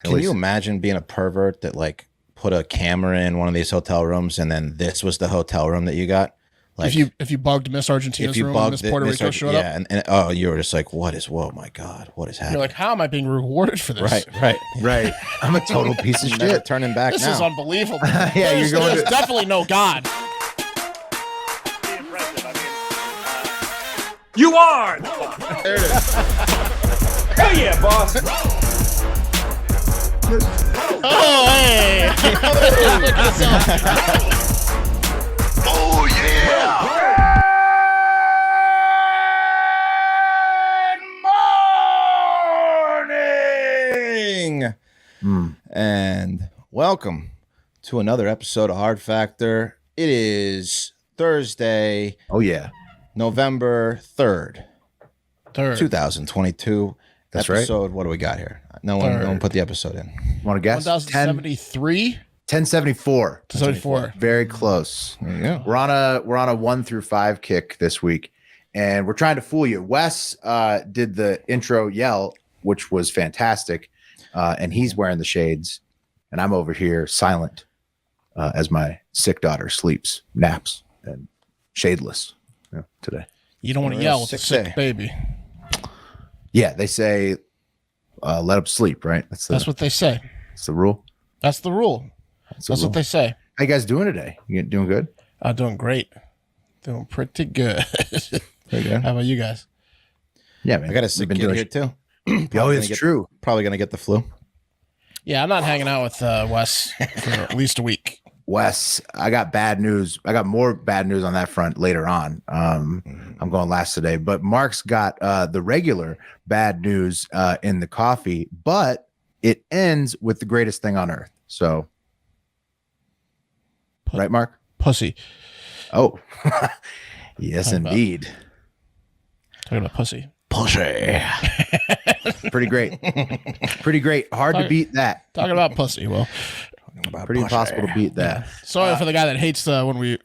Can you imagine being a pervert that like put a camera in one of these hotel rooms and then this was the hotel room that you got? Like if you bugged Miss Argentina's room and Miss Puerto Rico showed up? Yeah, and oh, you were just like, whoa, my God, what is happening? You're like, how am I being rewarded for this? Right. I'm a total piece of shit. Turning back This now. is unbelievable. You're going There's definitely no God. You are! There it is. Hell yeah, boss! Oh, hey! Oh yeah! Good morning! And welcome to another episode of Hard Factor. It is Thursday. Oh yeah. November 3rd, 2022. That's episode, right. What do we got here? No one put the episode in. Want to guess? 1073? 1074. 1074. Very close. There you go. We're on a 1 through 5 kick this week, and we're trying to fool you. Wes did the intro yell, which was fantastic, and he's wearing the shades, and I'm over here silent as my sick daughter sleeps, naps, and shadeless today. You don't want to yell with a sick baby. Yeah, they say let them sleep, right? That's what they say. That's the rule. That's the rule. That's what they say. How you guys doing today? You doing good? I'm doing great. Doing pretty good. Very good. How about you guys? Yeah, man. I got a sick kid here too. Oh, it's true. Probably going to get the flu. Yeah, I'm not hanging out with Wes for at least a week. Wes, I got bad news. I got more bad news on that front later on. I'm going last today, but Mark's got the regular bad news in the coffee, but it ends with the greatest thing on earth. So, right, Mark? Pussy. Oh, yes, indeed. Talking about pussy. Pussy. Pretty great. Pretty great. Hard to beat that. Talking about pussy. Well, pretty impossible to beat that. Sorry for the guy that hates when we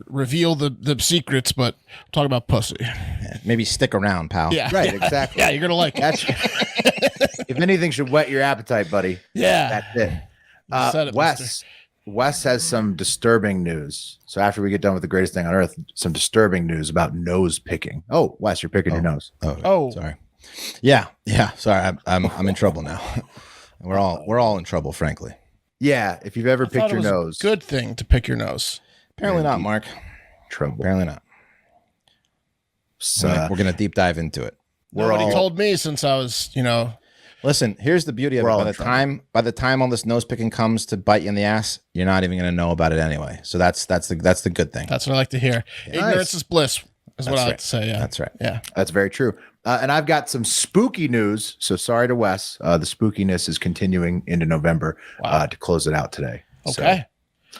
reveal the secrets, but talk about pussy. Yeah, maybe stick around, pal. Yeah, right. Exactly. Yeah, you're gonna like it. If anything should whet your appetite, buddy. Yeah, that's it. Wes has some disturbing news. So after we get done with the greatest thing on earth, some disturbing news about nose picking. Oh, Wes, you're picking your nose. Oh, sorry. Yeah. Sorry, I'm in trouble now. We're all in trouble, frankly. Yeah, if you've ever picked your nose. Good thing to pick your nose. Apparently not, Mark. Trouble. Apparently not. So we're gonna deep dive into it. Nobody told me since I was, Listen, here's the beauty of it. By the time all this nose picking comes to bite you in the ass, you're not even gonna know about it anyway. So that's the good thing. That's what I like to hear. Yeah, ignorance is bliss, is what I like to say. Yeah, that's right. Yeah, that's very true. And I've got some spooky news. So sorry to Wes. The spookiness is continuing into November to close it out today. Okay. So,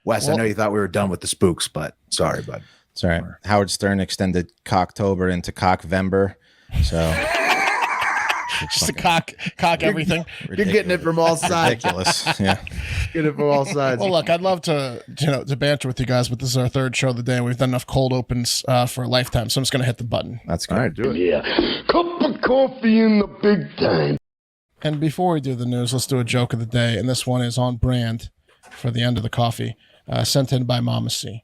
Wes, I know you thought we were done with the spooks, but sorry, bud. It's all right. Howard Stern extended Cocktober into Cockvember. So just to cock everything. You're getting it from all sides. Ridiculous. Yeah. Getting it from all sides. Well, look, I'd love to banter with you guys, but this is our third show of the day. We've done enough cold opens for a lifetime, so I'm just gonna hit the button. That's good. All right, do it. Yeah. Cup of coffee in the big time. And before we do the news, let's do a joke of the day, and this one is on brand for the end of the coffee, sent in by Mama C.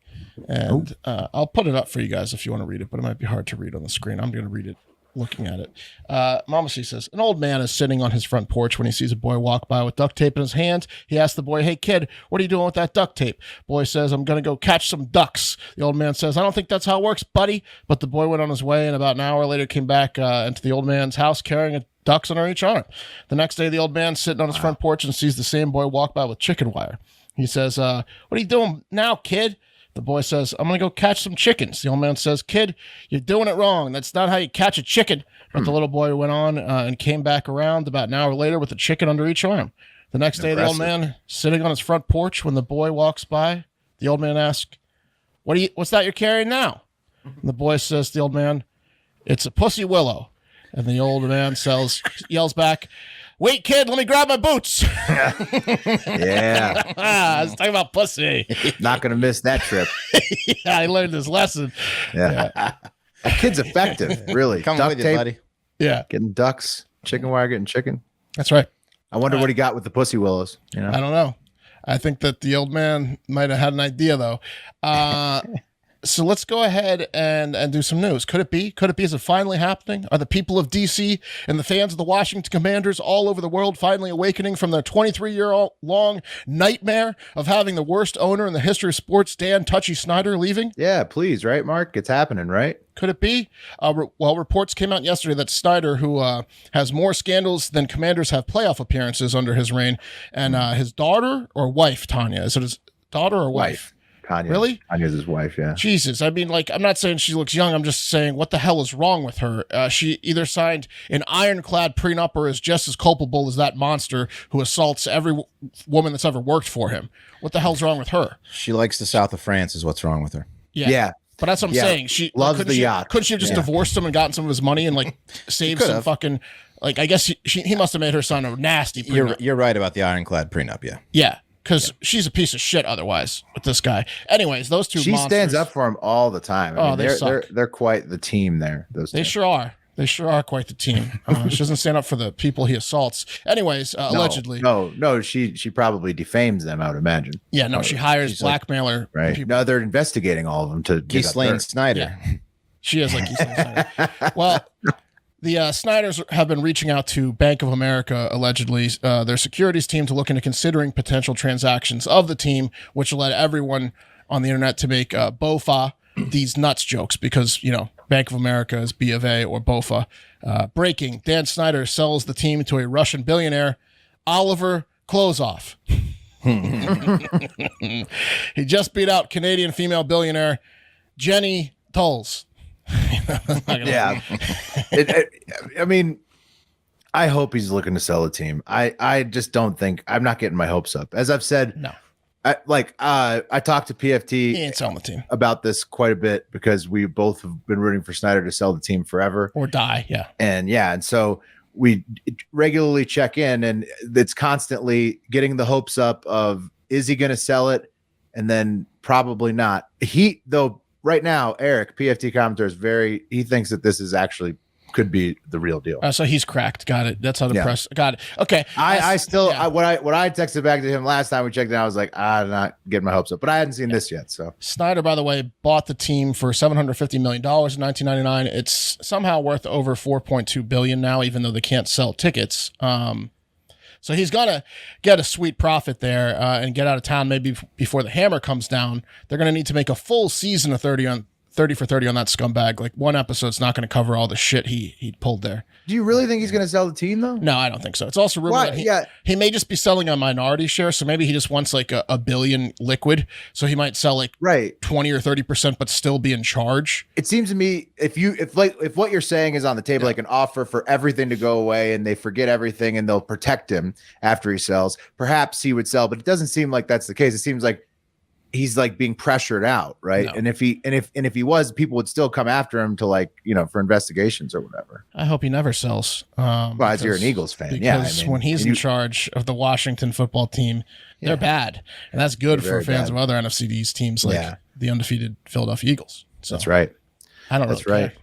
And I'll put it up for you guys if you want to read it, but it might be hard to read on the screen. I'm going to read it looking at it. Mama C says, an old man is sitting on his front porch when he sees a boy walk by with duct tape in his hands. He asks the boy, hey, kid, what are you doing with that duct tape? Boy says, I'm going to go catch some ducks. The old man says, I don't think that's how it works, buddy. But the boy went on his way, and about an hour later came back into the old man's house carrying a ducks under each arm. The next day, the old man's sitting on his front porch and sees the same boy walk by with chicken wire. He says, what are you doing now, kid? The boy says, I'm going to go catch some chickens. The old man says, kid, you're doing it wrong. That's not how you catch a chicken. But the little boy went on and came back around about an hour later with a chicken under each arm. The next day, the old man sitting on his front porch when the boy walks by, the old man asks, what's that you're carrying now? And the boy says to the old man, it's a pussy willow. And the old man yells back, wait, kid, let me grab my boots. Yeah. I was talking about pussy. Not going to miss that trip. Yeah, I learned this lesson. Yeah. That kid's effective, really. Come Duct with you, tape, buddy. Yeah. getting ducks, chicken wire, getting chicken. That's right. I wonder what he got with the pussy willows. You know? I don't know. I think that the old man might have had an idea, though. So let's go ahead and do some news. Could it be? Is it finally happening? Are the people of D.C. and the fans of the Washington Commanders all over the world finally awakening from their 23-year-long nightmare of having the worst owner in the history of sports, Dan Touchy Snyder, leaving? Yeah, please, right, Mark? It's happening, right? Could it be? Well, reports came out yesterday that Snyder, who has more scandals than Commanders have playoff appearances under his reign, and his daughter or wife, Tanya, is it his daughter or wife? Tanya. Really? Tanya's his wife, yeah. Jesus. I mean, like, I'm not saying she looks young. I'm just saying, what the hell is wrong with her? She either signed an ironclad prenup or is just as culpable as that monster who assaults every woman that's ever worked for him. What the hell's wrong with her? She likes the south of France is what's wrong with her. Yeah. But that's what I'm saying. She loves the yacht. Couldn't she have just divorced him and gotten some of his money and, like, saved some fucking... Like, I guess he must have made her sign a nasty prenup. You're right about the ironclad prenup, yeah. Yeah. Because she's a piece of shit otherwise with this guy. Anyways, those two She monsters, stands up for him all the time. I mean, they're quite the team there. They sure are. They sure are quite the team. She doesn't stand up for the people he assaults. Anyways, allegedly. No, she probably defames them, I would imagine. Yeah, no, she hires blackmailer. Right. People. No, they're investigating all of them to Ghislaine Snyder. Yeah. She is like Ghislaine Snyder. Well, the Snyders have been reaching out to Bank of America, allegedly, their securities team, to look into considering potential transactions of the team, which led everyone on the internet to make BOFA, these nuts jokes, because, you know, Bank of America is B of A or BOFA. Breaking, Dan Snyder sells the team to a Russian billionaire, Oliver Klozoff. He just beat out Canadian female billionaire Jenny Tolles. Yeah. I mean, I hope he's looking to sell a team. I just don't think, I'm not getting my hopes up. As I've said, No. I talked to PFT He ain't selling the team. about this quite a bit because we both have been rooting for Snyder to sell the team forever. Or die, yeah. And so we regularly check in, and it's constantly getting the hopes up of, is he going to sell it? And then probably not. Though right now, Eric, PFT commentator, he thinks that this is actually could be the real deal. So he's cracked. Got it. That's how the press got it. Okay. What I texted back to him last time we checked it out, I was like, I'm not getting my hopes up, but I hadn't seen this yet. So Snyder, by the way, bought the team for $750 million in 1999. It's somehow worth over $4.2 billion now, even though they can't sell tickets. So he's gonna get a sweet profit there and get out of town maybe before the hammer comes down. They're gonna need to make a full season of 30 for 30 on that scumbag. Like, one episode's not going to cover all the shit he pulled there. Do you really think he's going to sell the team, though? No, I don't think so. It's also rumored that he may just be selling a minority share, so maybe he just wants like a billion liquid, so he might sell like 20 or 30%, but still be in charge. It seems to me if what you're saying is on the table, like an offer for everything to go away and they forget everything and they'll protect him after he sells, perhaps he would sell, but it doesn't seem like that's the case. It seems like he's like being pressured out, right? No. And if he was, people would still come after him to, like, you know, for investigations or whatever. I hope he never sells. Well, as you're an Eagles fan, because when he's in charge of the Washington football team, they're bad, and that's good for fans of other NFC East teams like the undefeated Philadelphia Eagles. So that's right. I don't know. That's really care.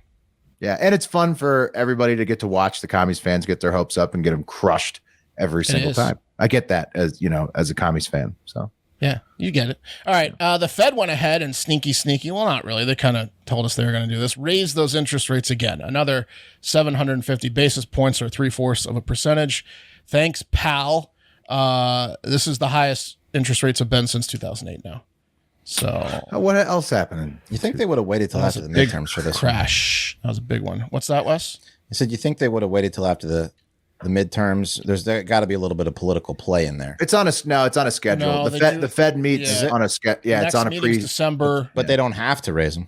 Yeah, and it's fun for everybody to get to watch the Commies fans get their hopes up and get them crushed every single time. I get that, as you know, as a Commies fan. So. Yeah, you get it. All right. The Fed went ahead and sneaky. Well, not really. They kind of told us they were going to do this. Raise those interest rates again. Another 750 basis points, or 0.75%. Thanks, pal. This is the highest interest rates have been since 2008 now. So what else happening? You think they would have waited till after the midterms for this crash? That was a big one. What's that, Wes? I said, you think they would have waited till after the midterms? There's got to be a little bit of political play in there. It's on a schedule. No, the Fed meets on a schedule. Yeah, next it's on a December. But they don't have to raise them.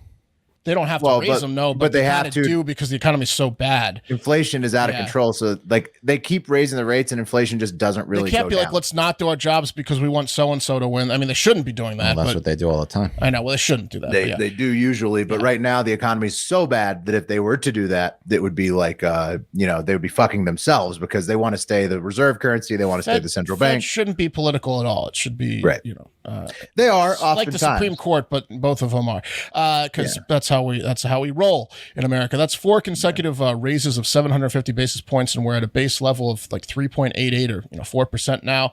They don't have to raise them, no, but they have to do because the economy is so bad. Inflation is out of control, so like they keep raising the rates, and inflation just doesn't really. They can't be like, let's not do our jobs because we want so and so to win. I mean, they shouldn't be doing that. Well, that's what they do all the time. I know. Well, they shouldn't do that. They do usually, but right now the economy is so bad that if they were to do that, it would be like, they would be fucking themselves because they want to stay the reserve currency, they want to stay the central bank. It shouldn't be political at all. It should be, they are like the Supreme Court, but both of them are because that's how how we roll in America. That's 4 consecutive raises of 750 basis points, and we're at a base level of like 3.88 or 4% now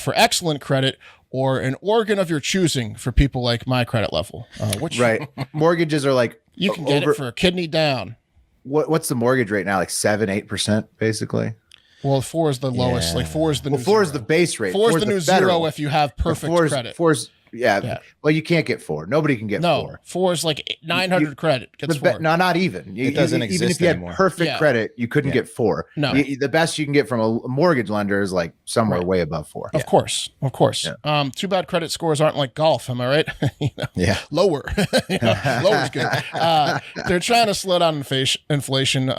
for excellent credit, or an organ of your choosing for people like my credit level. Which Right. Mortgages are like you can get it for a kidney down. What's the mortgage rate now? Like 7-8%, basically. Well, 4 is the lowest. Yeah. Like 4 is the new 4 is zero. the base rate. 4 is the new federal. 0 if you have perfect credit. 4's yeah. Well, you can't get 4. Nobody can get 4. 4 is like 900 credit gets 4. No, not even. It doesn't exist even if you anymore. had perfect credit, you couldn't get 4. No. The best you can get from a mortgage lender is like somewhere way above 4. Of course. Yeah. Too bad credit scores aren't like golf. Am I right? Yeah. Lower. Lower's good. They're trying to slow down inflation,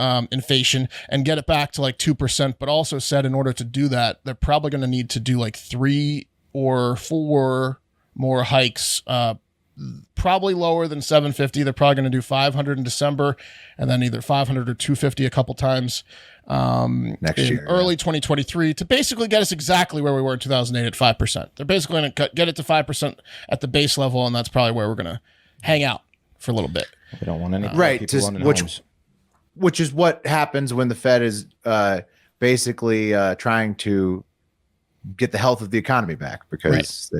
and get it back to like 2%, but also said in order to do that, they're probably going to need to do like 3 or 4 more hikes, probably lower than 750. They're probably going to do 500 in December, and then either 500 or 250 a couple times Next year, early 2023, to basically get us exactly where we were in 2008 at 5%. They're basically going to get it to 5% at the base level, and that's probably where we're going to hang out for a little bit. We don't want any Right, people owning which- homes. Which is what happens when the Fed is basically trying to get the health of the economy back, because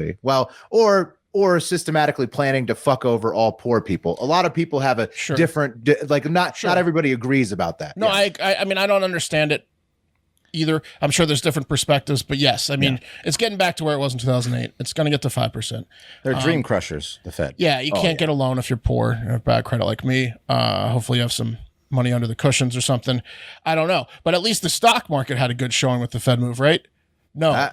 or systematically planning to fuck over all poor people. A lot of people have a different not everybody agrees about that. No, I mean, I don't understand it either. I'm sure there's different perspectives, but yes, I mean, it's getting back to where it was in 2008. It's going to get to 5%. They're dream crushers, the Fed. Yeah, you can't get a loan if you're poor, you have bad credit like me. Hopefully you have some money under the cushions or something. I don't know. But at least the stock market had a good showing with the Fed move, right? No.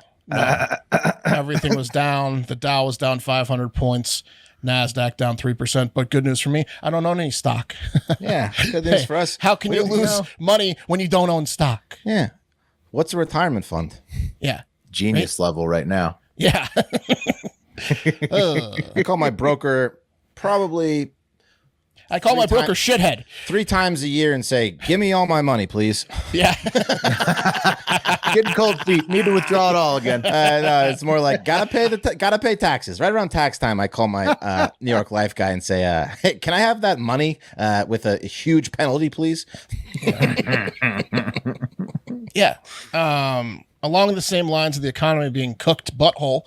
Everything was down. The Dow was down 500 points. NASDAQ down 3%. But good news for me, I don't own any stock. Yeah, good news for us. How can you lose money when you don't own stock? Yeah. What's a retirement fund? Yeah. Genius level right now. Yeah. I call my broker probably I call my broker shithead 3 times a year and say, "Give me all my money, please." Yeah. Getting cold feet. Need to withdraw it all again. No, it's more like gotta pay taxes. Right around tax time, I call my New York Life guy and say, "Hey, can I have that money with a huge penalty, please?" Yeah. Along the same lines of the economy being cooked butthole,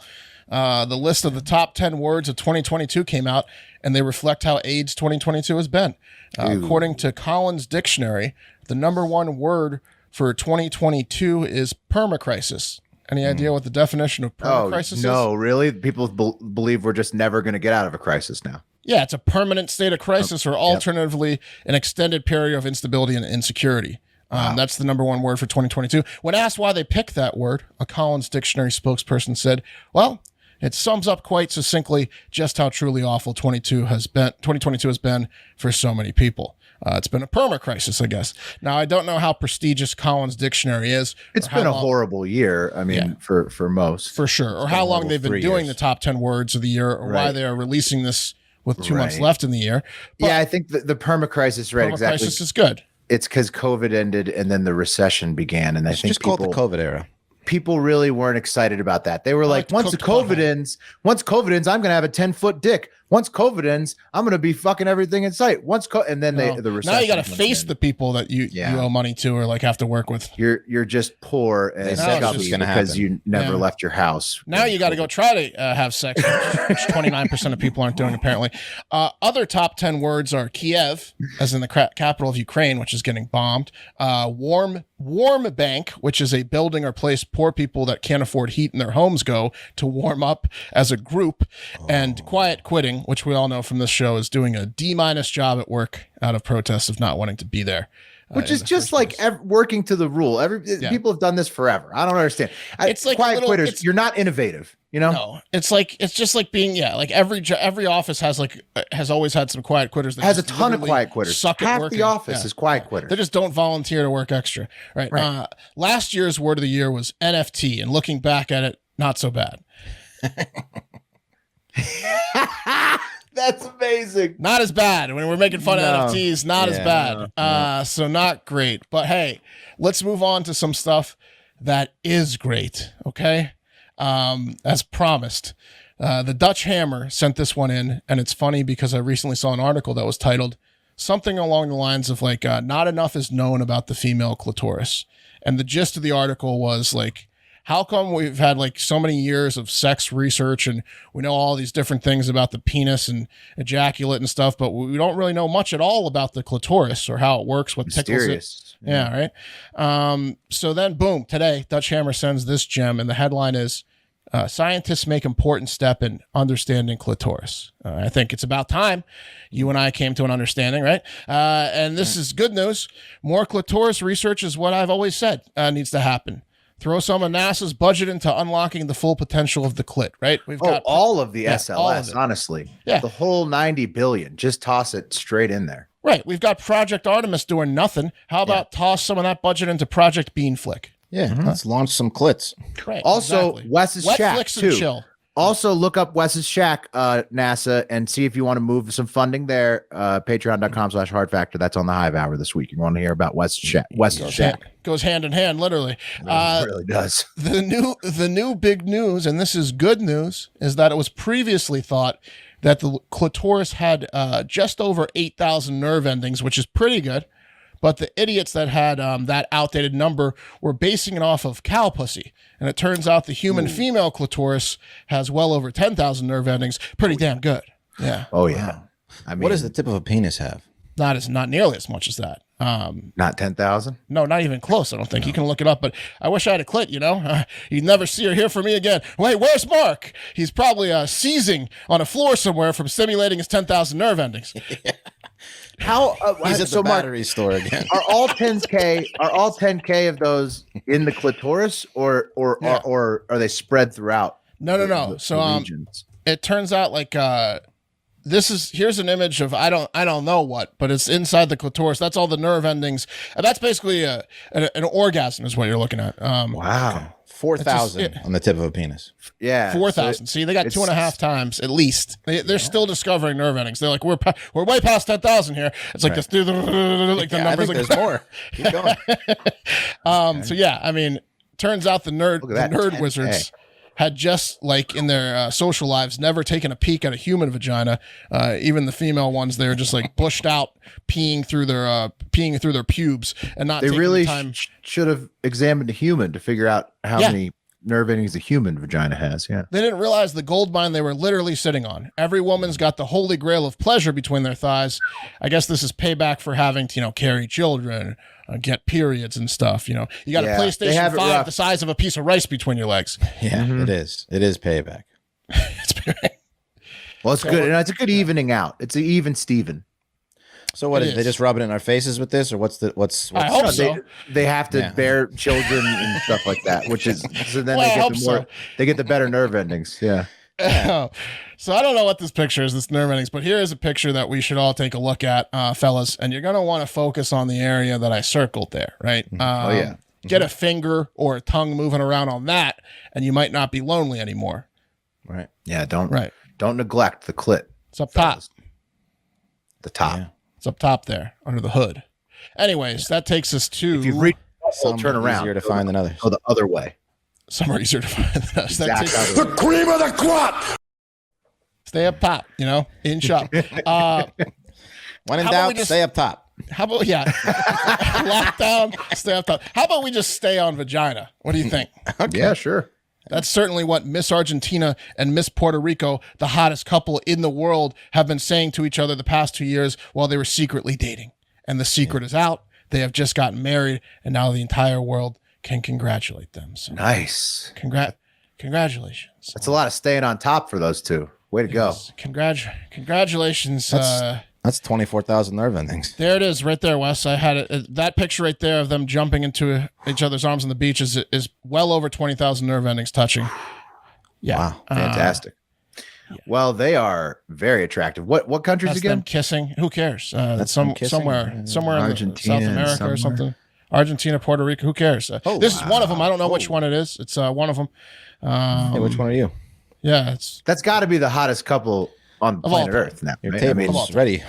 the list of the top 10 words of 2022 came out, and they reflect how AIDS 2022 has been. According to Collins Dictionary, the number 1 word for 2022 is permacrisis. Any idea what the definition of permacrisis is? No, really? People believe we're just never going to get out of a crisis now. Yeah, it's a permanent state of crisis, or alternatively, an extended period of instability and insecurity. That's the number 1 word for 2022. When asked why they picked that word, a Collins Dictionary spokesperson said, well, it sums up quite succinctly just how truly awful 2022 has been for so many people. It's been a perma crisis, I guess. Now, I don't know how prestigious Collins Dictionary is. It's been a horrible year. I mean, for most. For sure. Or how long they've been doing the top 10 words of the year, or why they are releasing this with 2 months left in the year. But I think the perma crisis, right? Exactly. Crisis is good. It's because COVID ended and then the recession began, and I think just call it the COVID era. People really weren't excited about that. They were like, once COVID ends, I'm going to have a 10-foot dick. Once COVID ends, I'm going to be fucking everything in sight. And then the recession. Now you got to face the people that you owe money to, or like have to work with. You're just poor and scummy because you never left your house. Now you got to go try to have sex, which 29% of people aren't doing apparently. Other top 10 words are Kiev, as in the capital of Ukraine, which is getting bombed. Warm bank, which is a building or place poor people that can't afford heat in their homes go to warm up as a group. And quiet quitting, which we all know from this show is doing a D- job at work out of protest of not wanting to be there. Which is just like working to the rule. People have done this forever. I don't understand. It's like quiet quitters. You're not innovative. You know? No, it's just like being like every office has always had some quiet quitters. That has a ton of quiet quitters. Suck at Half working. the office is quiet quitters. They just don't volunteer to work extra. Right. Last year's word of the year was NFT, and looking back at it, not so bad. That's amazing. Not as bad. When we're making fun of NFTs, not as bad. So not great. But hey, let's move on to some stuff that is great. Okay. As promised, the Dutch Hammer sent this one in, and it's funny because I recently saw an article that was titled something along the lines of like, not enough is known about the female clitoris. And the gist of the article was like, how come we've had like so many years of sex research and we know all these different things about the penis and ejaculate and stuff, but we don't really know much at all about the clitoris or how it works, what tickles it. Yeah, right. So then, boom, today, Dutch Hammer sends this gem, and the headline is, scientists make important step in understanding clitoris. I think it's about time you and I came to an understanding, right? And this is good news. More clitoris research is what I've always said needs to happen. Throw some of NASA's budget into unlocking the full potential of the clit, right? We've got all of the all of SLS, it. honestly. Yeah. The whole 90 billion. Just toss it straight in there. Right. We've got Project Artemis doing nothing. How about toss some of that budget into Project Beanflick? Yeah, let's launch some clits. Right. Also, exactly. Wes's Wet shack, flicks and too. chill. Also, look up Wes's shack, NASA, and see if you want to move some funding there. Patreon.com/Hard Factor. That's on the Hive Hour this week. You want to hear about Wes's shack? Wes's shack. Goes hand in hand, literally. It really does. The new big news, and this is good news, is that it was previously thought that the clitoris had just over 8,000 nerve endings, which is pretty good. But the idiots that had that outdated number were basing it off of cow pussy. And it turns out the human female clitoris has well over 10,000 nerve endings. Pretty damn good. Yeah. Oh, yeah. I mean, What does the tip of a penis have? Not nearly as much as that. not 10,000? No, not even close, I don't think. You can look it up, but I wish I had a clit, you know? You'd never see or hear from me again. Wait, where's Mark? He's probably seizing on a floor somewhere from stimulating his 10,000 nerve endings. How He's at so the Mark, battery store again. are all 10K of those in the clitoris or are they spread throughout? No. So regions? it turns out like here's an image of I don't know what, but it's inside the clitoris. That's all the nerve endings. And that's basically an orgasm is what you're looking at. Wow. 4,000 on the tip of a penis. Yeah. 4,000. See, they got 2.5 times at least. They're still discovering nerve endings. They're like, we're way past 10,000 here. It's like this, like the I numbers. think Like, there's more. Keep going. So yeah, I mean, turns out the Look at that, nerd 10K. wizards had just like in their social lives never taken a peek at a human vagina. Even the female ones, they're just like bushed out, peeing through their pubes, and not. They taking really the time. should have examined a human to figure out how many nerve endings a human vagina has. Yeah. They didn't realize the gold mine they were literally sitting on. Every woman's got the holy grail of pleasure between their thighs. I guess this is payback for having to, carry children, get periods and stuff. You got a Yeah, they PlayStation have it 5 rough. the size of a piece of rice between your legs. Yeah, it is. It is payback. It's Well, it's good. It's a good evening out. It's an even Steven. So what It is they is. just rub it in our faces with this, or what's I hope No, so. they have to Yeah. bear children and stuff like that, which is so then Well, I they hope get so. they get the better nerve endings. Yeah. So I don't know what this picture is, this nerve endings, but here is a picture that we should all take a look at, fellas. And you're going to want to focus on the area that I circled there, right? yeah. Get a finger or a tongue moving around on that, and you might not be lonely anymore. right? Yeah. Don't Right. neglect the clit. It's up top. The top. Yeah. It's up top there under the hood. Anyways, that takes us to If you reach, Some turn around. easier to find than others. Go the other way. somewhere easier to find than us. That Exact takes, other way. Cream of the crop! stay up top, in shop. When in How about doubt, we just- stay up top. How about lock down, stay up top. How about we just stay on vagina? What do you think? Yeah, sure. That's certainly what Miss Argentina and Miss Puerto Rico, the hottest couple in the world, have been saying to each other the past 2 years while they were secretly dating. And the secret is out. They have just gotten married, and now the entire world can congratulate them. So, Nice. congratulations. That's a lot of staying on top for those two. Way to go. Congratulations. That's 24,000 nerve endings. There it is, right there, Wes. I had it. That picture right there of them jumping into each other's arms on the beach is well over 20,000 nerve endings touching. Yeah. Wow. Fantastic. Well, they are very attractive. What countries That's them again? kissing. Who cares? That's them kissing. Somewhere in Argentina South America or somewhere. something. Argentina, Puerto Rico. Who cares? This is one of them. I don't know which one it is. It's one of them. Hey, which one are you? Yeah, it's That's got to be the hottest couple on Of all planet time. Earth now. Your right? table's ready.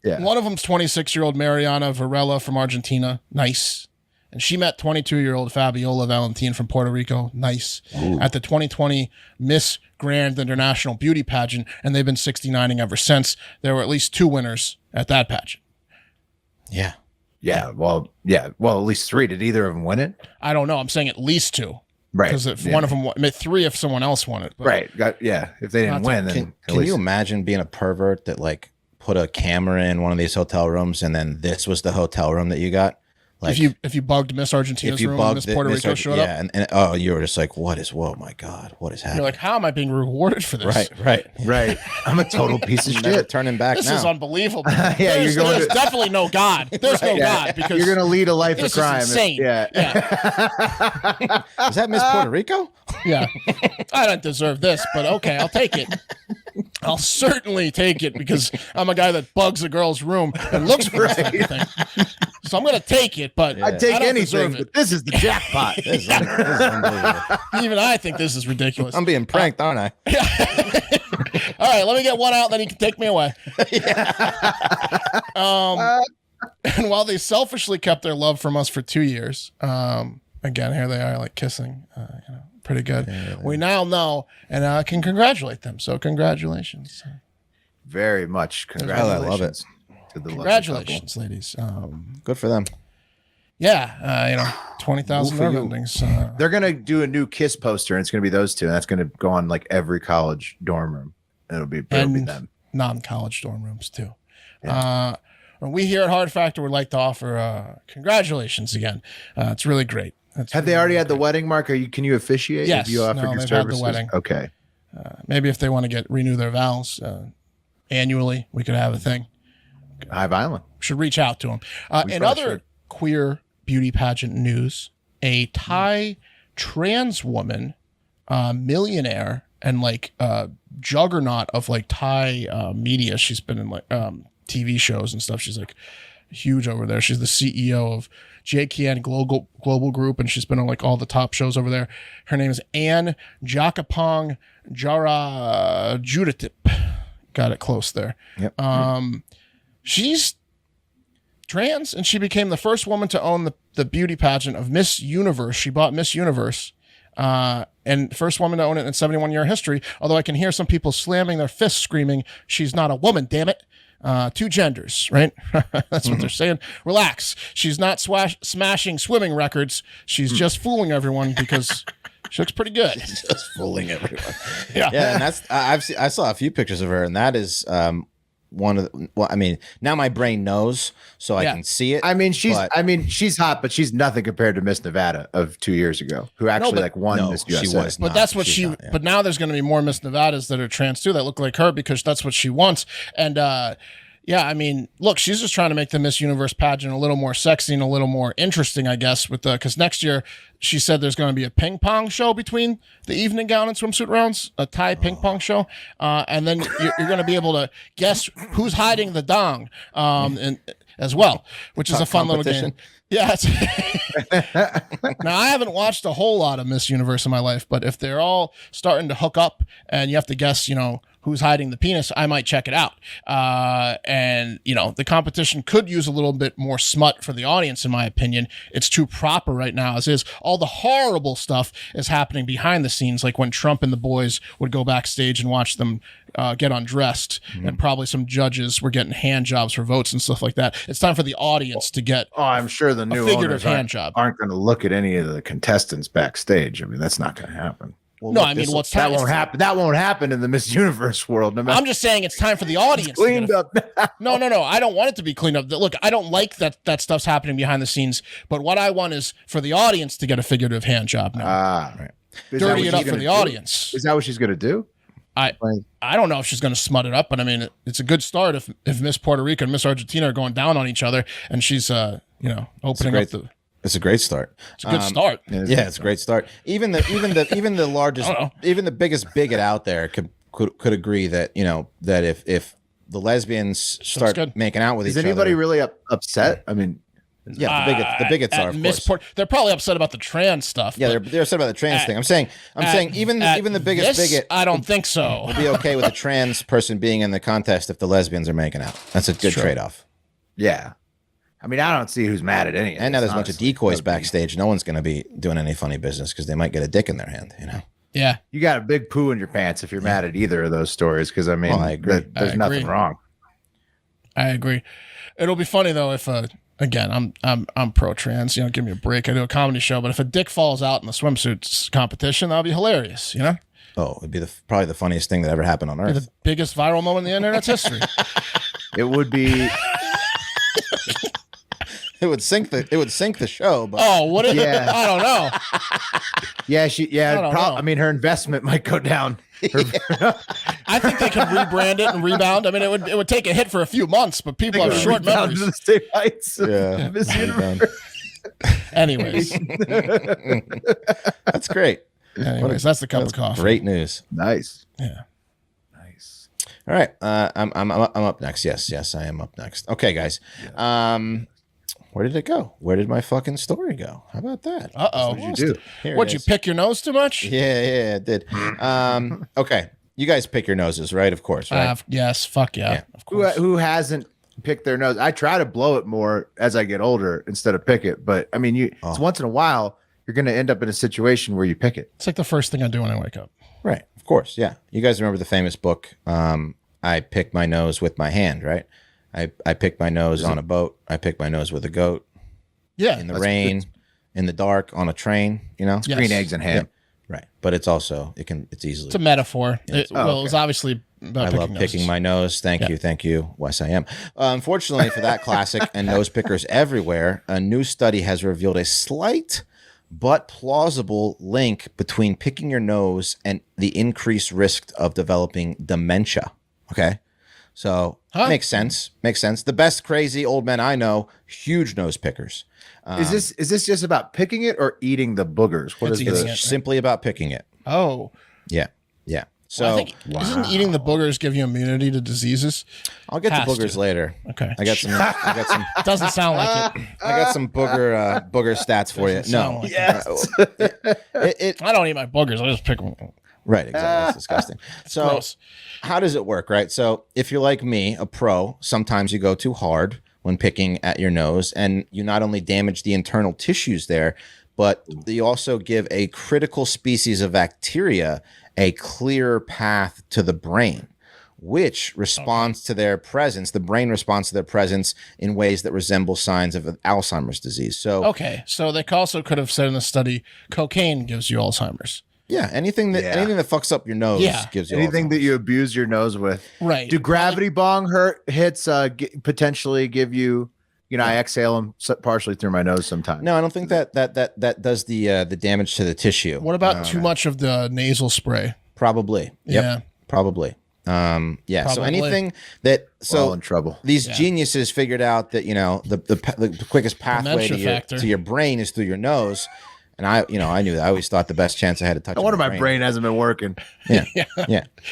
yeah. one of them's 26-year-old Mariana Varela from Argentina. Nice. And she met 22-year-old Fabiola Valentin from Puerto Rico. Nice. At the 2020 Miss Grand International Beauty Pageant, and they've been 69ing ever since. There were at least 2 winners at that pageant. Yeah. Yeah. Well, at least 3. Did either of them win it? I don't know. I'm saying at least 2. Right. Because if one of them, 3 if someone else won it. But Right. If they didn't win, then can you imagine being a pervert that like put a camera in one of these hotel rooms and then this was the hotel room that you got? Like if you bugged Miss Argentina's room and Miss Puerto Rico showed up, and you were just like, oh my God, what is happening? You're like, how am I being rewarded for this? Right. I'm a total piece of shit. Turning back This now. is unbelievable. There's definitely no God. There's no God because you're gonna lead a life of crime. Is insane. Yeah. Is that Miss Puerto Rico? Yeah. I don't deserve this, but okay, I'll take it. I'll certainly take it because I'm a guy that bugs a girl's room and looks for this type of thing. So I'm going to take it, but I'd take I don't anything, deserve but this is the jackpot. This is unbelievable. Even I think this is ridiculous. I'm being pranked, aren't I? All right, let me get one out, then you can take me away. And while they selfishly kept their love from us for 2 years, again, here they are, like kissing, pretty good. Yeah. We now know, and I can congratulate them. So congratulations. Very much. Congratulations. I love it. To the congratulations, ladies. Good for them. Yeah, 20,000 nerve endings. They're gonna do a new Kiss poster, and it's gonna be those two, and that's gonna go on like every college dorm room. It'll be them. Non-college dorm rooms too. Yeah. We here at Hard Factor would like to offer congratulations again. It's really great. Have they already had the wedding, Mark? Can you officiate? Yes. Have you offered your they've services? had the wedding. Okay. Maybe if they want to renew their vows annually, we could have a thing. High Violent. Should reach out to them. In other queer beauty pageant news, a Thai trans woman, millionaire and like juggernaut of like Thai media. She's been in like TV shows and stuff. She's like huge over there. She's the CEO of JKN Global Group, and she's been on like all the top shows over there. Her name is Anne Jakapong Jara Judatip. Got it close there. Yep. She's trans, and she became the first woman to own the beauty pageant of Miss Universe. She bought Miss Universe, and first woman to own it in 71-year history. Although I can hear some people slamming their fists, screaming, "She's not a woman, damn it!" 2 genders, right? That's what they're saying. Relax. She's not smashing swimming records. She's just fooling everyone because she looks pretty good. Just fooling everyone. Yeah. And that's I saw a few pictures of her, and that is one of the, well, I mean, now my brain knows, so I can see it. I mean, she's hot, but she's nothing compared to Miss Nevada of 2 years ago, who actually won Miss USA. She was but not. that's what She's she. not, yeah. But now there's going to be more Miss Nevadas that are trans too that look like her because that's what she wants. And I mean, look, she's just trying to make the Miss Universe pageant a little more sexy and a little more interesting, I guess. Because next year she said there's going to be a ping pong show between the evening gown and swimsuit rounds, a Thai ping pong show, and then you're going to be able to guess who's hiding the dong, and as well, which is a fun little game. Yeah. Now, I haven't watched a whole lot of Miss Universe in my life, but if they're all starting to hook up and you have to guess, who's hiding the penis, I might check it out. And the competition could use a little bit more smut for the audience, in my opinion. It's too proper right now as is. All the horrible stuff is happening behind the scenes, like when Trump and the boys would go backstage and watch them get undressed, and probably some judges were getting hand jobs for votes and stuff like that. It's time for the audience to get I'm sure the new figurative owners aren't going to look at any of the contestants backstage. I mean, that's not going to happen. Well, no, I mean, what's that won't happen. That won't happen in the Miss Universe world. No matter. I'm just saying it's time for the audience cleaned up. No. I don't want it to be cleaned up. Look, I don't like that stuff's happening behind the scenes. But what I want is for the audience to get a figurative hand job now. Right. Dirty it up for the audience. Is that what she's going to do? I don't know if she's going to smut it up, but I mean, it's a good start if Miss Puerto Rico and Miss Argentina are going down on each other, and she's opening up the. It's a great start. It's a good start. It's a great start. Even the largest, even the biggest bigot out there could agree that that if the lesbians start making out with each other, is anybody really upset? I mean, the bigots are. Of course. They're probably upset about the trans stuff. Yeah, they're upset about the trans thing. I'm saying even the biggest bigot. I don't think so. Would be okay with a trans person being in the contest if the lesbians are making out. That's a good trade-off. Yeah. I mean, I don't see who's mad at any of this. And now there's a bunch of decoys backstage. No one's going to be doing any funny business because they might get a dick in their hand, Yeah. You got a big poo in your pants if you're mad at either of those stories because, I mean, I agree. There's nothing wrong. I agree. It'll be funny, though, if again, I'm pro trans. You know, give me a break. I do a comedy show, but if a dick falls out in the swimsuits competition, that'll be hilarious. You know, it'd be probably the funniest thing that ever happened on Earth. the biggest viral moment in the internet's history. It would be. It would sink the show. But Would it? Yeah. I don't know. Yeah, don't know. I mean, her investment might go down. I think they could rebrand it and rebound. I mean, it would take a hit for a few months, but people have short Down memories. to the state heights. Yeah. Miss Done. Universe. Anyways, That's great. that's the cup of coffee. Great news. Nice. Yeah. Nice. All right, I'm up next. Yes, I am up next. Okay, guys. Where did it go? Where did my fucking story go? How about that? Uh-oh. What'd you do? Here What'd it you is. pick your nose too much? Yeah, it did. Okay, you guys pick your noses, right? Of course, right? Yes. Fuck yeah. Yeah. Of course. Who hasn't picked their nose? I try to blow it more as I get older instead of pick it. But I mean, it's once in a while you're going to end up in a situation where you pick it. It's like the first thing I do when I wake up. Right. Of course. Yeah. You guys remember the famous book? I pick my nose with my hand, right? I pick my nose on a boat. I pick my nose with a goat. Yeah. In the rain, in the dark, on a train. You know. Yes. Green eggs and ham. Right. But it's also it's easily. It's a metaphor. It okay. was obviously about I love picking my nose. Thank you, Wes. I am. Unfortunately for that classic and nose pickers everywhere, a new study has revealed a slight but plausible link between picking your nose and the increased risk of developing dementia. Okay, so makes sense. Makes sense. The best crazy old men I know, huge nose pickers. Is this just about picking it or eating the boogers? What It's is eating this? it. Simply about picking it. Oh. Yeah. So I think isn't eating the boogers give you immunity to diseases? I'll get to Has boogers to. later. Okay. I got some. Doesn't sound like it. I got some booger stats for you. Doesn't sound No, like Yes. I don't eat my boogers. I just pick them. right, exactly. That's disgusting. So, Gross. how does it work? Right. So, if you're like me, a pro, sometimes you go too hard when picking at your nose, and you not only damage the internal tissues there, but you also give a critical species of bacteria a clear path to the brain, which responds to their presence. The brain responds to their presence in ways that resemble signs of Alzheimer's disease. So, Okay. So they also could have said in the study, cocaine gives you Alzheimer's. yeah, anything that fucks up your nose Yeah. gives you Anything Alzheimer's. that you abuse your nose with. Right. Do gravity bong hits potentially give you? You know, I exhale them partially through my nose sometimes. No, I don't think that does the damage to the tissue. What about too much of the nasal spray? Probably. Yep. Yeah. Probably. So Probably. anything that All in trouble. these geniuses figured out that the quickest pathway Dementia factor. to your brain is through your nose, and I knew that. I always thought the best chance I had to touch. No wonder my brain hasn't been working. Yeah.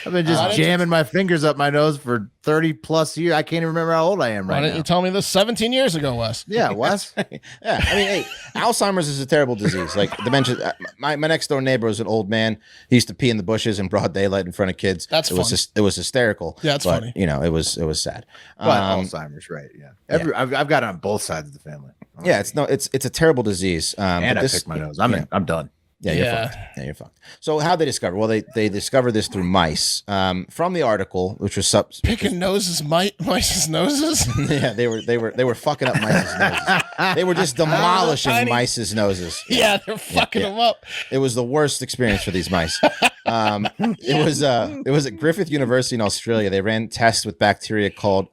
I've been just jamming my fingers up my nose for 30 plus years. I can't even remember how old I am Why right didn't now. you tell me this 17 years ago, Wes? Yeah, Wes. Yeah, I mean, hey, Alzheimer's is a terrible disease. Like dementia. My next door neighbor was an old man. He used to pee in the bushes in broad daylight in front of kids. That's it was funny. it was hysterical. Yeah, it's but, funny. It was sad. But Alzheimer's, right? Yeah. I've got it on both sides of the family. Yeah, it's a terrible disease. And but I picked my nose. I'm done. Yeah, you're Yeah. fucked. Yeah, you're fucked. So how they discover? Well, they discovered this through mice. From the article, which was Picking noses, mice's noses? yeah, they were fucking up mice's noses. They were just demolishing Tiny- mice's noses. Yeah, they're fucking them up. It was the worst experience for these mice. It was at Griffith University in Australia. They ran tests with bacteria called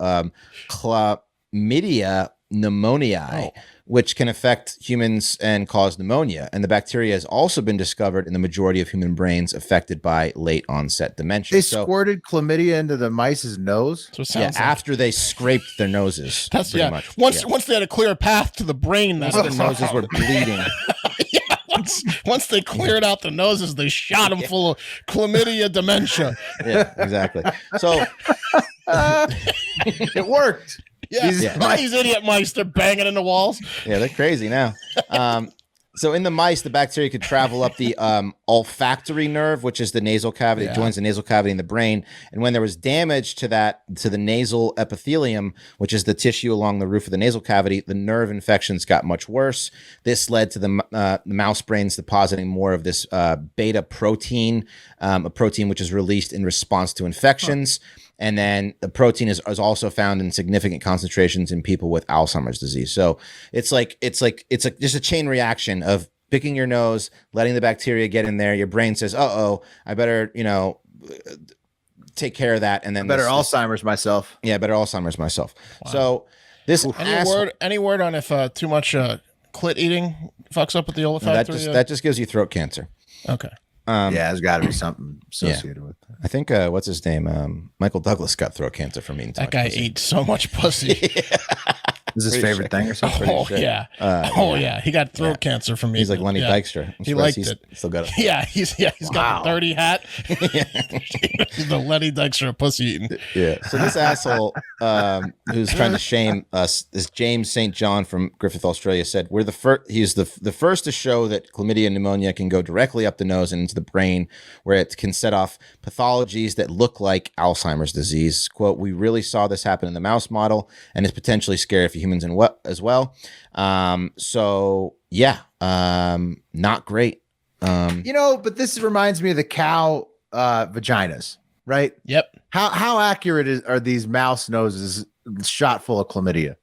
chlamydia pneumoniae, which can affect humans and cause pneumonia. And the bacteria has also been discovered in the majority of human brains affected by late onset dementia. They squirted chlamydia into the mice's nose. That's what it Yeah, sounds like. after they scraped their noses. That's pretty yeah. much. Once they had a clear path to the brain, that's Their noses were bleeding. once they cleared out the noses, they shot them full of chlamydia dementia. Yeah, exactly. So It worked. Yeah, These these idiot mice, they're banging in the walls. yeah, they're crazy now. So in the mice, the bacteria could travel up the olfactory nerve, which is the nasal cavity, joins the nasal cavity in the brain. And when there was damage to the nasal epithelium, which is the tissue along the roof of the nasal cavity, the nerve infections got much worse. This led to the mouse brains depositing more of this beta protein, a protein which is released in response to infections. And then the protein is also found in significant concentrations in people with Alzheimer's disease. So it's just a chain reaction of picking your nose, letting the bacteria get in there. Your brain says, "Uh-oh, I better, take care of that." And then Alzheimer's myself. Yeah, better Alzheimer's myself. Wow. So this any word on if too much clit eating fucks up with the olfactory? That just gives you throat cancer. Okay. There's got to be something associated with that. I think what's his name? Michael Douglas got throat cancer from eating. That guy ate so much pussy. Is his favorite thing or something? Yeah. He got throat cancer from eating. He's like Lenny Dykstra. He liked it. Still got it. Yeah, he's got the dirty hat. He's the Lenny Dykstra of pussy eating. Yeah. So this asshole who's trying to shame us, this James St. John from Griffith, Australia, said we're the first. He's the first to show that chlamydia and pneumonia can go directly up the nose and into the brain, where it can set off pathologies that look like Alzheimer's disease. Quote: "We really saw this happen in the mouse model, and it's potentially scary for humans as well." Not great. But this reminds me of the cow vaginas, right? Yep. How accurate are these mouse noses shot full of chlamydia?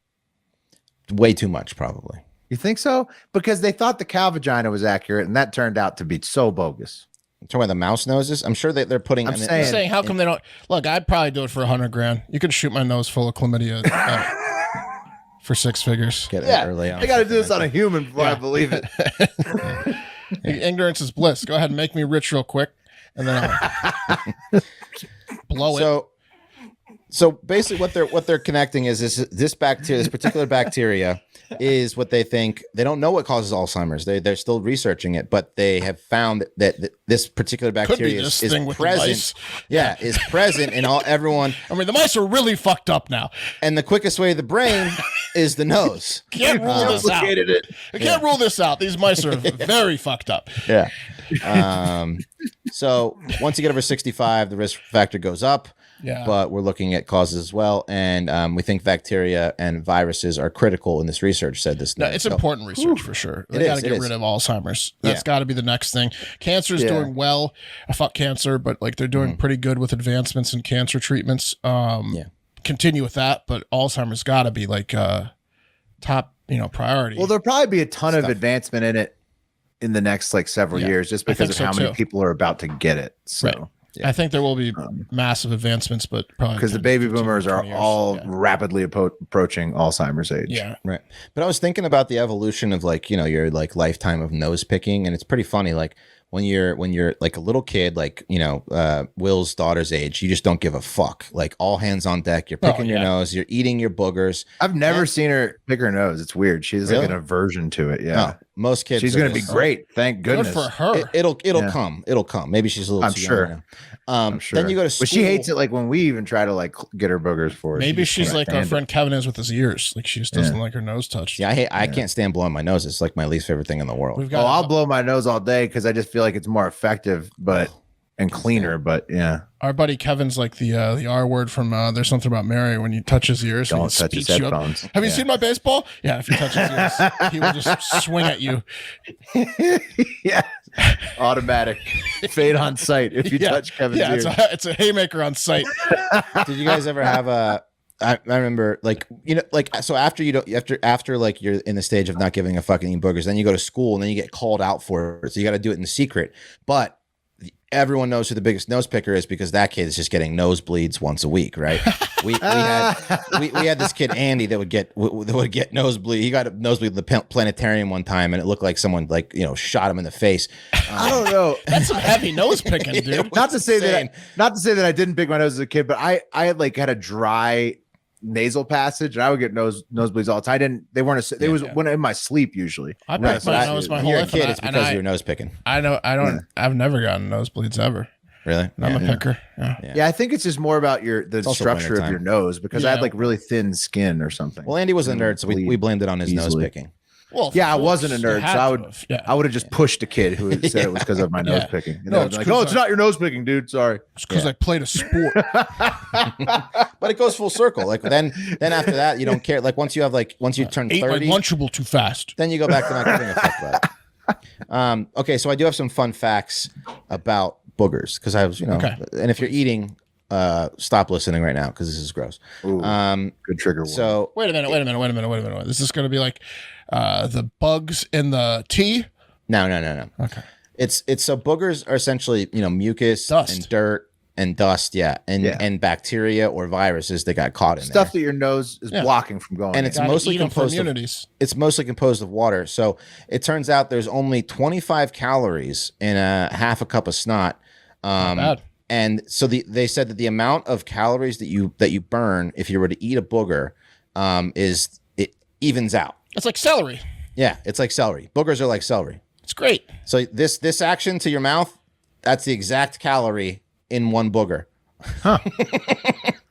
Way too much, probably. You think so? Because they thought the cow vagina was accurate, and that turned out to be so bogus. Talking about the mouse noses, I'm sure that they're putting. I'm saying, how come they don't? Look, I'd probably do it for $100,000. You could shoot my nose full of chlamydia for 6 figures. Get it early on. I got to do this on a human before I believe it. Ignorance is bliss. Go ahead and make me rich real quick, and then I'll blow it. So basically, what they're connecting is this bacteria, this particular bacteria, is what they think. They don't know what causes Alzheimer's. They're still researching it, but they have found that this particular bacteria is present. Yeah, is present in everyone. I mean, the mice are really fucked up now. And the quickest way to the brain is the nose. Can't rule this out. I can't rule this out. These mice are very fucked up. Yeah. So once you get over 65, the risk factor goes up. Yeah. But we're looking at causes as well, and we think bacteria and viruses are critical in this research. Said this. No, it's important research for sure. They got to get rid of Alzheimer's. That's got to be the next thing. Cancer is doing well. I fuck cancer, but like they're doing pretty good with advancements in cancer treatments. Continue with that, but Alzheimer's got to be like top, priority. Well, there'll probably be a ton of advancement in it in the next like several years, just because of how many people are about to get it. So. Right. Yeah. I think there will be massive advancements, but probably because the baby boomers are all rapidly approaching Alzheimer's age. Yeah, right. But I was thinking about the evolution of like your like lifetime of nose picking, and it's pretty funny. Like when you're like a little kid, like Will's daughter's age, you just don't give a fuck. Like all hands on deck. You're picking your nose. You're eating your boogers. I've never seen her pick her nose. It's weird. She's like an aversion to it. Yeah. No, most kids. She's gonna be great. Thank goodness. Good for her. It'll come. It'll come. Maybe she's a little. I'm sure. Young now. I'm sure. Then you go to school. But she hates it. Like when we even try to like get her boogers for her. Maybe she's like our friend Kevin is with his ears. Like she just doesn't like her nose touched. Yeah, I can't stand blowing my nose. It's like my least favorite thing in the world. I'll blow my nose all day because I just feel like it's more effective, and cleaner. But yeah, our buddy Kevin's like the R word from There's Something About Mary. When you touch his ears, don't touch his headphones. Have you seen my baseball? Yeah, if you touch his ears, he will just swing at you. Yeah, automatic fade on sight if you touch Kevin's ears. It's a haymaker on sight. Did you guys ever have I remember so after like you're in the stage of not giving a fucking eating boogers, then you go to school and then you get called out for it. So you got to do it in secret. But everyone knows who the biggest nose picker is because that kid is just getting nosebleeds once a week, right? We had this kid Andy that would get nosebleed. He got a nosebleed in the planetarium one time, and it looked like someone shot him in the face. I don't know. That's some heavy nose picking, dude. Not to say that I didn't pick my nose as a kid, but I had a dry nasal passage, and I would get nosebleeds all the time. They weren't. They was when in my sleep usually. I picked my nose my whole life. Kid, it's because you're nose picking. I know. I don't. I've never gotten nosebleeds ever. Really? I'm a picker. Yeah, I think it's just more about the structure of your nose because I had like really thin skin or something. Well, Andy was a nerd, so we blamed it on his nose picking. Well, Yeah, I of wasn't a course, you nerd, had so to have. Yeah. I would have just pushed a kid who said it was because of my nose picking. And No, they would it's be like, 'cause "Oh, it's not your nose picking, dude. Sorry." It's because I played a sport. But it goes full circle. Like then after that, you don't care. Like once you turn Ate my 30, Lunchable too fast. then you go back to not giving a fuck about it. Okay, so I do have some fun facts about boogers because I was, Okay. and if you're eating, stop listening right now because this is gross. Ooh, good trigger warning. So Wait a minute. Is this going to be like the bugs in the tea? no. Okay. It's so boogers are essentially, mucus Dust. and dirt and dust, and bacteria or viruses that got caught in Stuff there. that your nose is blocking from going. And in. it's Gotta mostly eat 'em for composed of immunities. it's mostly composed of water. So it turns out there's only 25 calories in a half a cup of snot. Not bad. And so they said that the amount of calories that you burn if you were to eat a booger it evens out. It's like celery. Yeah, it's like celery. Boogers are like celery. It's great. So this action to your mouth, that's the exact calorie in one booger.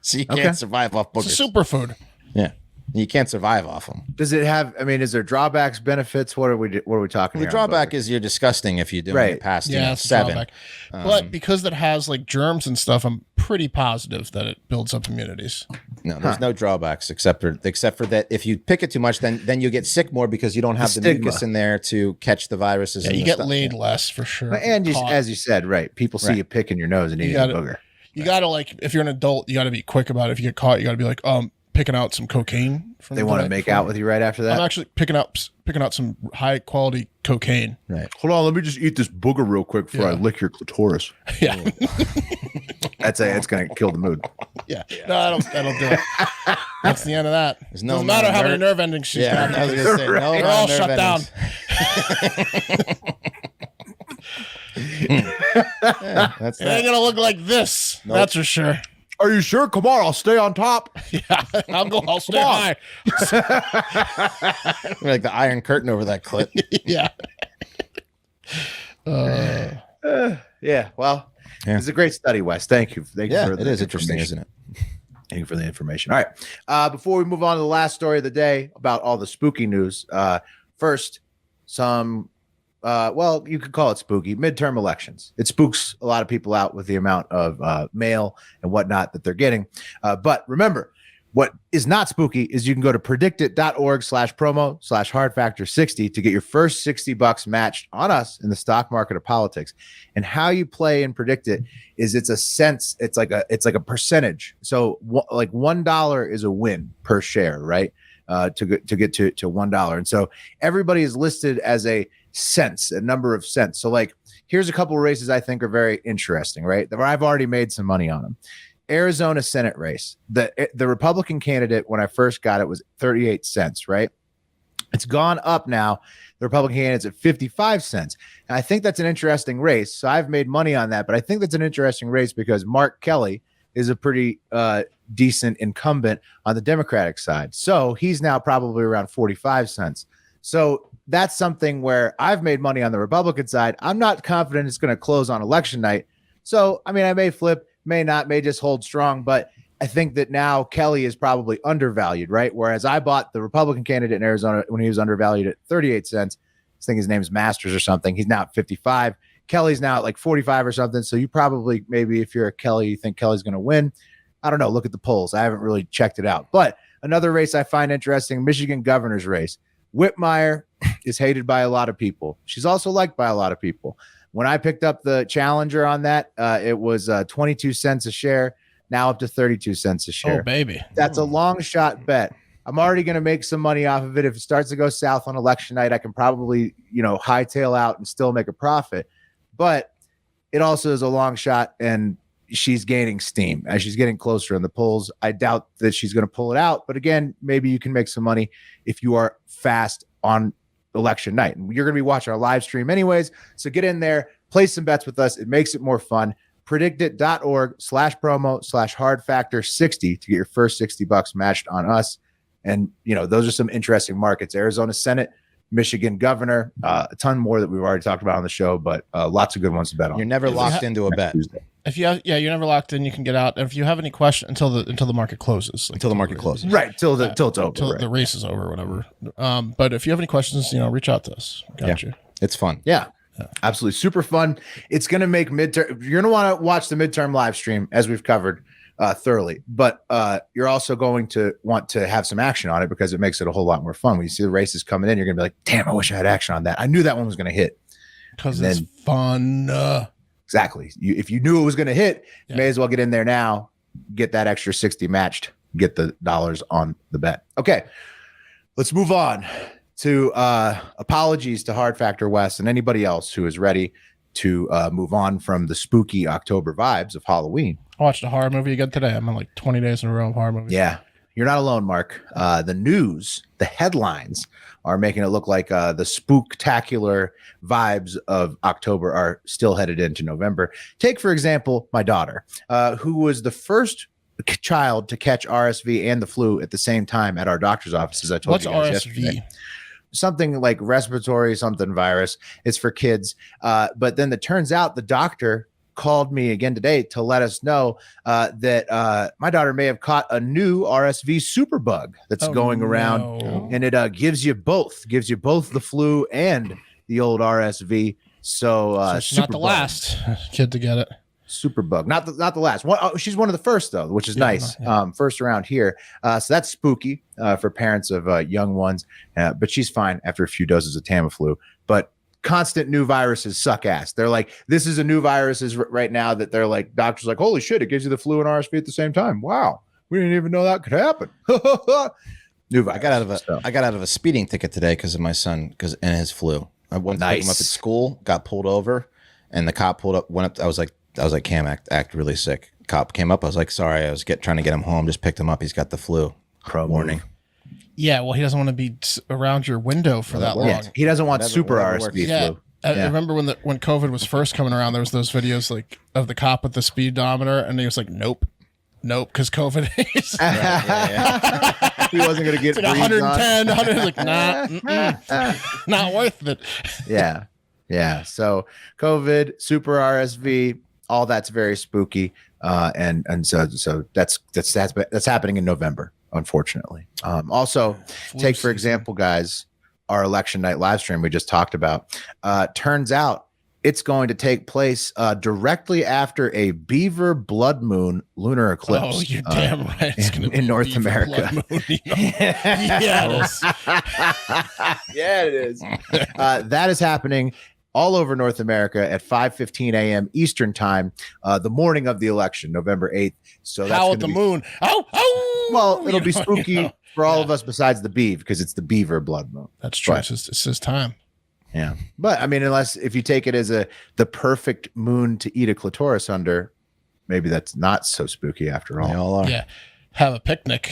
So you can't survive off boogers. It's a superfood. Yeah, you can't survive off them. Does it have? I mean, is there drawbacks, benefits? What are we talking? The here on drawback boogers? is you're disgusting if you do Right. it past It's a 7. drawback. But because it has like germs and stuff, I'm pretty positive that it builds up immunities. No, there's no drawbacks except for that if you pick it too much, then you get sick more because you don't have the stigma. mucus in there to catch the viruses. Yeah, and you the get stuff. laid less for sure. And just, Caught. as you said, right? People see you picking your nose and eating a booger. You gotta like, if you're an adult, you gotta be quick about it. If you get caught, you gotta be like, picking out some cocaine. From They want to make out with you right after that. I'm actually picking out some high quality cocaine. Right. Hold on, let me just eat this booger real quick before I lick your clitoris. Yeah, It's gonna kill the mood. yeah. No, that'll do it. That's the end of that. There's no Doesn't matter how many nerve- nerve endings she's Yeah, got. I was gonna say, no They're all nerve shut down. endings. That's It ain't gonna look like this. That's for sure. Are you sure? Come on, I'll stay on top. Yeah, I'll stay on. high. like the Iron Curtain over that clip. Yeah. Yeah. Well, it's a great study, Wes. Thank you. Thank you Yeah, for it the is interesting, information. isn't it? Thank you for the information. All right. Before we move on to the last story of the day about all the spooky news, first, some, you could call it spooky, midterm elections. It spooks a lot of people out with the amount of mail and whatnot that they're getting. But remember, what is not spooky is you can go to predictit.org/promo/hardfactor60 to get your first $60 matched on us in the stock market of politics. And how you play and predict it is it's like a percentage. So like $1 is a win per share, right? To get to $1. And so everybody is listed as a number of cents. So like, here's a couple of races I think are very interesting, right? That I've already made some money on them. Arizona Senate race. The Republican candidate, when I first got it, was 38 cents, right? It's gone up now. The Republican candidate's at 55 cents. And I think that's an interesting race. So I've made money on that, but I think that's an interesting race because Mark Kelly is a pretty decent incumbent on the Democratic side. So he's now probably around 45 cents. So that's something where I've made money on the Republican side. I'm not confident it's going to close on election night. So, I mean, I may flip, may not, may just hold strong, but I think that now Kelly is probably undervalued, right? Whereas I bought the Republican candidate in Arizona when he was undervalued at 38 cents. I think his name's Masters or something. He's now at 55. Kelly's now at like 45 or something. So you probably, maybe if you're a Kelly, you think Kelly's going to win. I don't know. Look at the polls. I haven't really checked it out. But another race I find interesting, Michigan governor's race. Whitmire is hated by a lot of people. She's also liked by a lot of people. When I picked up the challenger on that, it was 22 cents a share, now up to 32 cents a share. Oh, baby. That's a long shot bet. I'm already going to make some money off of it. If it starts to go south on election night, I can probably, hightail out and still make a profit. But it also is a long shot, and she's gaining steam as she's getting closer in the polls. I doubt that she's going to pull it out. But again, maybe you can make some money if you are fast on election night. And you're going to be watching our live stream anyways. So get in there, play some bets with us. It makes it more fun. Predictit.org/promo/hardfactor60 to get your first $60 matched on us. And, those are some interesting markets. Arizona Senate, Michigan governor, a ton more that we've already talked about on the show, but lots of good ones to bet on. You're never locked into a bet. Tuesday. If you have, yeah, you're never locked in. You can get out. And if you have any question until the market closes, Until the market closes. Right. Till it's over. until Right. the race is over, or whatever. But if you have any questions, reach out to us. Got you. It's fun. Yeah. Absolutely. Super fun. It's going to make midterm. You're going to want to watch the midterm live stream as we've covered thoroughly, but you're also going to want to have some action on it because it makes it a whole lot more fun. When you see the races coming in, you're going to be like, damn, I wish I had action on that. I knew that one was going to hit. Because it's fun. Exactly. If you knew it was going to hit, you may as well get in there now, get that extra 60 matched, get the dollars on the bet. Okay, let's move on to apologies to Hard Factor West and anybody else who is ready to move on from the spooky October vibes of Halloween. I watched a horror movie again today. I'm on like 20 days in a row of horror movies. Yeah, you're not alone, Mark. The news, the headlines are making it look like the spooktacular vibes of October are still headed into November. Take, for example, my daughter, who was the first child to catch RSV and the flu at the same time at our doctor's office, as I told What's you guys RSV? yesterday. Something like respiratory something virus. It's for kids. But then it turns out the doctor called me again today to let us know that my daughter may have caught a new RSV superbug that's going around, and it gives you both the flu and the old RSV. So she's not the last kid to get it. Superbug, not the last one. Oh, she's one of the first though, which is nice. First around here. So that's spooky for parents of young ones. But she's fine after a few doses of Tamiflu. But constant new viruses suck ass. They're like, this is a new virus right now that they're like, doctors like, holy shit, it gives you the flu and RSV at the same time. Wow, we didn't even know that could happen. New virus. I got out of a speeding ticket today because of my son and his flu. I went to pick him up at school, got pulled over, and the cop went up. I was like, Cam, act really sick. Cop came up. I was like, sorry, I was trying to get him home. Just picked him up. He's got the flu. Warning. Yeah, well, he doesn't want to be around your window for that long. Yeah, he doesn't want super RSV flu. I remember when COVID was first coming around, there was those videos like of the cop with the speedometer, and he was like, nope, because COVID is he wasn't going to get like 110, 100, like not worth it. Yeah. So COVID, super RSV, all that's very spooky, and so that's happening in November, unfortunately. Also, take for example, guys, our election night live stream we just talked about. Turns out it's going to take place directly after a Beaver blood moon lunar eclipse. Oh, you're damn right. It's going to be in North America. Yeah, it is. Yeah, it is. That is happening all over North America at 5:15 a.m. Eastern time, the morning of the election, November 8th. So that's Howl at the moon. Oh. Well, it'll be spooky for all of us besides the Beaver because it's the Beaver blood moon. That's true. It's his time. Yeah. But I mean, if you take it as the perfect moon to eat a clitoris under, maybe that's not so spooky after all. They all are. Yeah. Have a picnic.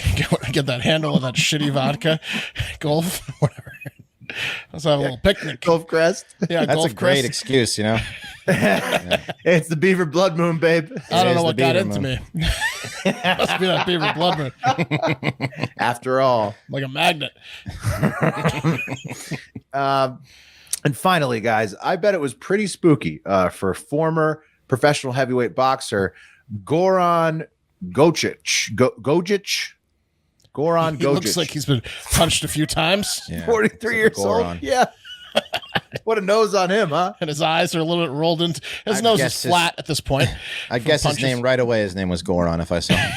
Get that handle of that shitty vodka. Golf, whatever. Let's have a little picnic. Gulf Crest. Yeah, That's Gulf a great Crest. excuse, you know. It's the Beaver blood moon, babe. I don't know is what the got Beaver into moon. me. Must be that Beaver blood moon. After all. Like a magnet. And finally, guys, I bet it was pretty spooky for former professional heavyweight boxer Goran Gogic. Goran He Gogic. looks like he's been punched a few times. Yeah. 43 years old. Goran. Yeah. What a nose on him, huh? And his eyes are a little bit rolled into. His I nose is guess flat at this point. I guess punches. his name right away. His name was Goran. If I saw him.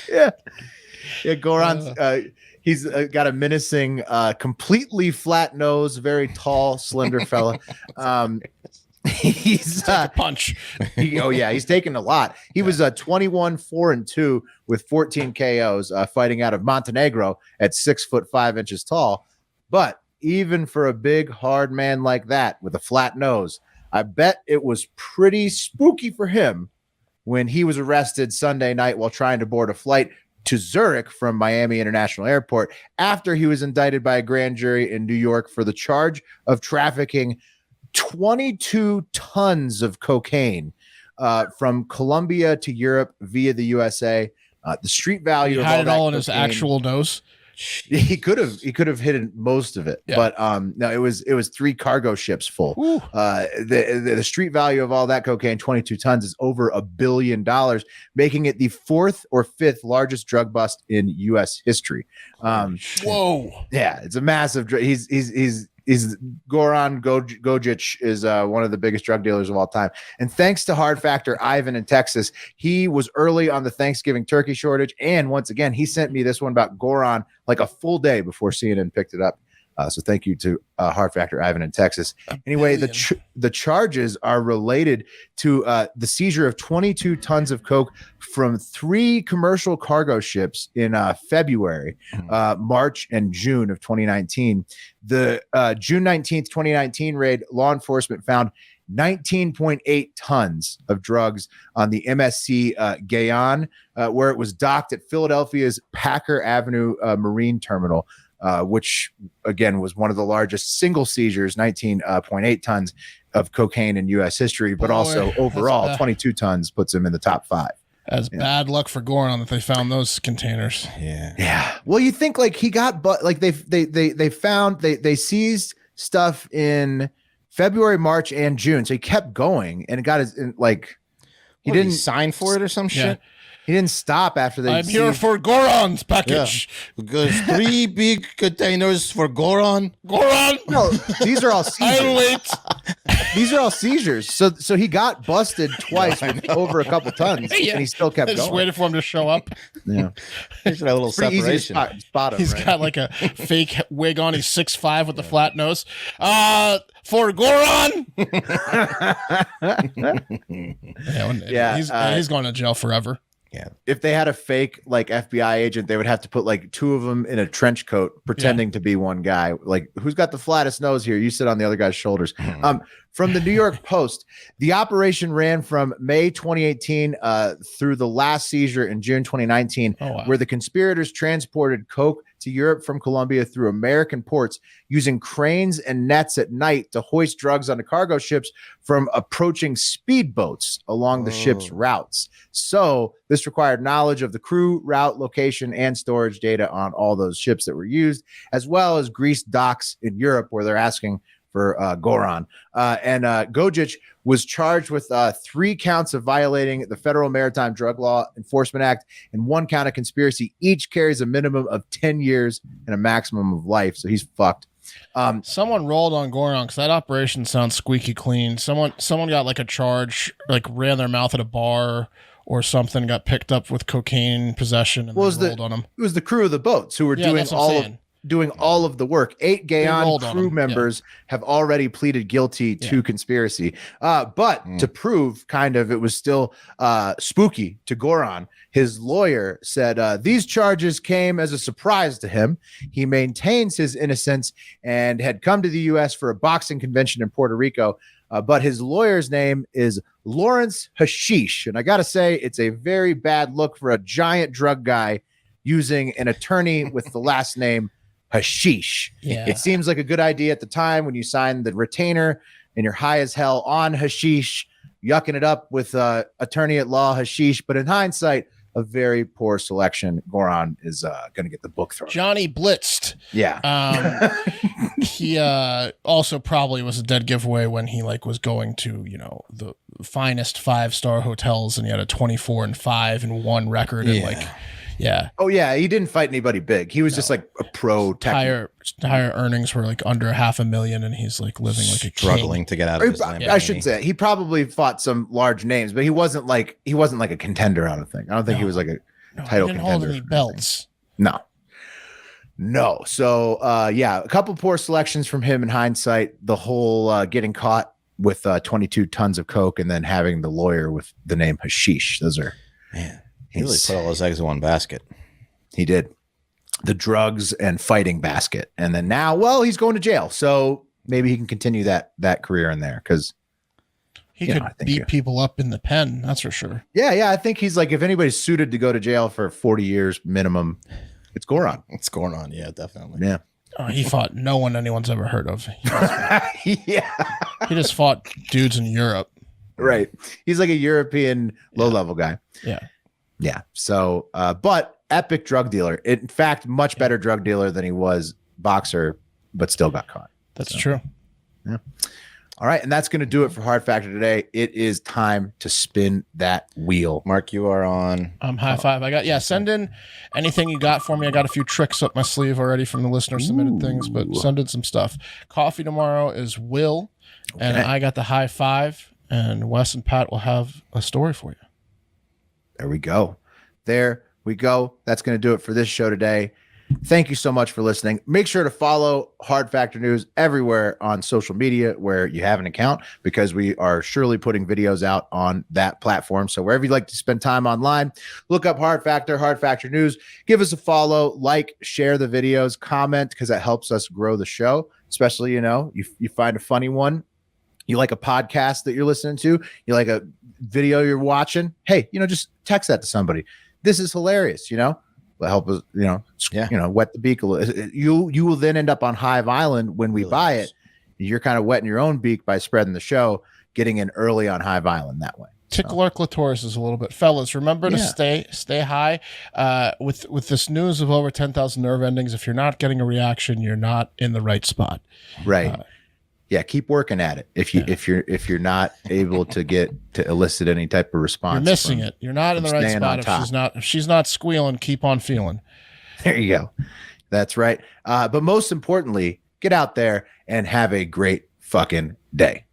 Yeah. Yeah, Goran's he's got a menacing, completely flat nose, very tall, slender fella. He's Punch. he's taken a lot. He was 21-4-2 with 14 KOs, fighting out of Montenegro at 6'5" tall. But even for a big, hard man like that with a flat nose, I bet it was pretty spooky for him when he was arrested Sunday night while trying to board a flight to Zurich from Miami International Airport after he was indicted by a grand jury in New York for the charge of trafficking 22 tons of cocaine from Colombia to Europe via the USA. The street value He of had all it that all in his cocaine- actual nose. He could have hidden most of it, but no, it was 3 cargo ships full. The street value of all that cocaine, 22 tons, is over $1 billion, making it the 4th or 5th largest drug bust in U.S. history. Whoa! Yeah, it's a massive. He's Goran Gogic is one of the biggest drug dealers of all time. And thanks to Hard Factor Ivan in Texas, he was early on the Thanksgiving turkey shortage. And once again, he sent me this one about Goran like a full day before CNN picked it up. So thank you to Hard Factor Ivan in Texas. Anyway, the charges are related to the seizure of 22 tons of coke from 3 commercial cargo ships in February, March, and June of 2019. The June 19th, 2019 raid, law enforcement found 19.8 tons of drugs on the MSC Gayan, where it was docked at Philadelphia's Packer Avenue Marine Terminal. Which again was one of the largest single seizures, 19.8 tons of cocaine in U.S. history, but also overall 22 tons puts him in the top 5. That's bad luck for Goran that they found those containers. Yeah. Well, you think like he got, but like they seized stuff in February, March, and June, so he kept going and got his he didn't sign for it or some shit. He didn't stop after they. I'm here for Goran's package. Because 3 big containers for Goran. No, these are all seizures. I'll wait. These are all seizures. So he got busted twice with over a couple tons, and he still kept Just going. waited for him to show up. Yeah, There's that little pretty easy to separation. spot him. He's right? got like a fake wig on. He's 6'5" with the flat nose. For Goran. He's going to jail forever. Yeah. If they had a fake like FBI agent, they would have to put like 2 of them in a trench coat pretending to be one guy. Like, who's got the flattest nose here? You sit on the other guy's shoulders. From the New York Post, the operation ran from May 2018 through the last seizure in June 2019, where the conspirators transported coke to Europe from Colombia through American ports using cranes and nets at night to hoist drugs onto cargo ships from approaching speedboats along the ship's routes. So this required knowledge of the crew, route, location, and storage data on all those ships that were used, as well as greased docks in Europe where they're asking for Goran. And Gogic was charged with 3 counts of violating the Federal Maritime Drug Law Enforcement Act and 1 count of conspiracy. Each carries a minimum of 10 years and a maximum of life. So he's fucked. Someone rolled on Goran because that operation sounds squeaky clean. Someone got like a charge, like ran their mouth at a bar or something, got picked up with cocaine possession, and rolled on him. It was the crew of the boats who were doing all of the work. 8 Gayan crew members have already pleaded guilty to conspiracy. But to prove it was still spooky to Goran, his lawyer said these charges came as a surprise to him. He maintains his innocence and had come to the U.S. for a boxing convention in Puerto Rico. But his lawyer's name is Lawrence Hashish. And I got to say, it's a very bad look for a giant drug guy using an attorney with the last name Hashish. It seems like a good idea at the time when you sign the retainer and you're high as hell on hashish, yucking it up with attorney at law Hashish. But in hindsight, a very poor selection. Goran is going to get the book thrown. Johnny blitzed. Yeah. He also probably was a dead giveaway when he was going to, the finest 5-star hotels and he had a 24-5-1 record and Oh yeah, he didn't fight anybody big. He was just like a pro higher earnings were under $500,000 and he's living like a struggling king. To get out of his I should say he probably fought some large names, but he wasn't like a contender. I don't think he was like a title he didn't contender. Hold any belts. No. So a couple poor selections from him in hindsight. The whole getting caught with 22 tons of coke and then having the lawyer with the name Hashish. Those are He really put all his eggs in one basket. He did. The drugs and fighting basket. And then now, he's going to jail. So maybe he can continue that career in there because he could beat people up in the pen. That's for sure. Yeah. I think he's like, if anybody's suited to go to jail for 40 years minimum, it's Goran. It's Goran. Yeah, definitely. Yeah. He fought no one anyone's ever heard of. He just fought dudes in Europe. Right. He's like a European low-level guy. Yeah. Yeah. So, but epic drug dealer. In fact, much better drug dealer than he was Boxer, but still got caught. That's true. Yeah. All right. And that's going to do it for Hard Factor today. It is time to spin that wheel. Mark, you are on. High five. Send in anything you got for me. I got a few tricks up my sleeve already from the listener submitted things, but send in some stuff. Coffee tomorrow is Will, and I got the high five, and Wes and Pat will have a story for you. There we go. There we go. That's going to do it for this show today. Thank you so much for listening. Make sure to follow Hard Factor News everywhere on social media where you have an account, because we are surely putting videos out on that platform. So wherever you like to spend time online, look up Hard Factor News. Give us a follow, like, share the videos, comment, because that helps us grow the show. Especially, you find a funny one, you like a podcast that you're listening to, you like a video you're watching. Hey, just text that to somebody. This is hilarious, help us, wet the beak a little. You will then end up on Hive Island when we buy it. You're kind of wetting your own beak by spreading the show, getting in early on Hive Island that way. Tickle our clitorises a little bit, fellas. Remember to stay high. With this news of over 10,000 nerve endings, if you're not getting a reaction, you're not in the right spot. Right. Keep working at it. If you're not able to elicit any type of response, you're missing it. You're not in the right spot. If she's not squealing, keep on feeling. There you go. That's right. But most importantly, get out there and have a great fucking day.